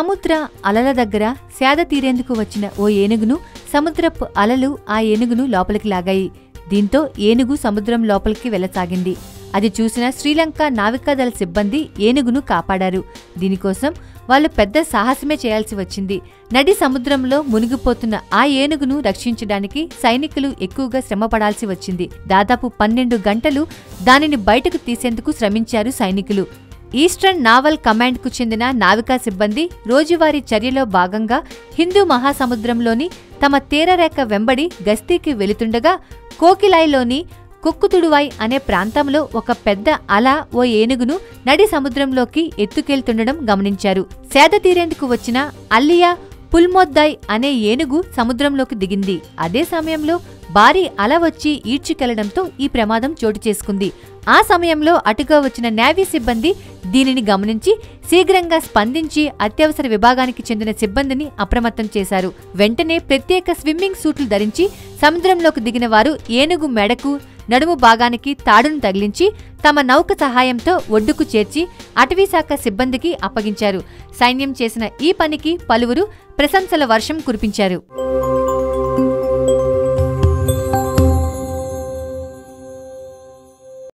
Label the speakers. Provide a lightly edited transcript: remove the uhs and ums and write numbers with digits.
Speaker 1: సముద్ర అలల దగ్గర సేద తీరేందుకు వచ్చిన ఓ ఏనుగును సముద్రపు అలలు ఆ ఏనుగును లోపలికి లాగాయి. దీంతో ఏనుగు సముద్రం లోపలికి వెళ్లసాగింది. అది చూసిన శ్రీలంక నావికాదళ సిబ్బంది ఏనుగును కాపాడారు. దీనికోసం వాళ్లు పెద్ద సాహసమే చేయాల్సి వచ్చింది. నడి సముద్రంలో మునిగిపోతున్న ఆ ఏనుగును రక్షించడానికి సైనికులు ఎక్కువగా శ్రమపడాల్సి వచ్చింది. దాదాపు 12 గంటలు దానిని బయటకు తీసేందుకు శ్రమించారు సైనికులు. ఈస్టర్న్ నావల్ కమాండ్కు చెందిన నావికా సిబ్బంది రోజువారీ చర్యలో భాగంగా హిందూ మహాసముద్రంలోని తమ తీరరేఖ వెంబడి గస్తీకి వెళుతుండగా కోకిలాయ్లోని కుక్కుతుడువాయ్ అనే ప్రాంతంలో ఒక పెద్ద అల ఓ ఏనుగును నడి సముద్రంలోకి ఎత్తుకెళ్తుండడం గమనించారు. సేద తీరేందుకు వచ్చిన అల్లియా పుల్మొద్దాయ్ అనే ఏనుగు సముద్రంలోకి దిగింది. అదే సమయంలో భారీ అల వచ్చి ఈడ్చుకెళ్లడంతో ఈ ప్రమాదం చోటు చేసుకుంది. ఆ సమయంలో అటుగా వచ్చిన నేవీ సిబ్బంది దీనిని గమనించి శీఘ్రంగా స్పందించి అత్యవసర విభాగానికి చెందిన సిబ్బందిని అప్రమత్తం చేశారు. వెంటనే ప్రత్యేక స్విమ్మింగ్ సూట్లు ధరించి సముద్రంలోకి దిగిన వారు ఏనుగు మెడకు, నడుము భాగానికి తాడును తగిలించి తమ నౌక సహాయంతో ఒడ్డుకు చేర్చి అటవీశాఖ సిబ్బందికి అప్పగించారు. సైన్యం చేసిన ఈ పనికి పలువురు ప్రశంసల వర్షం కురిపించారు.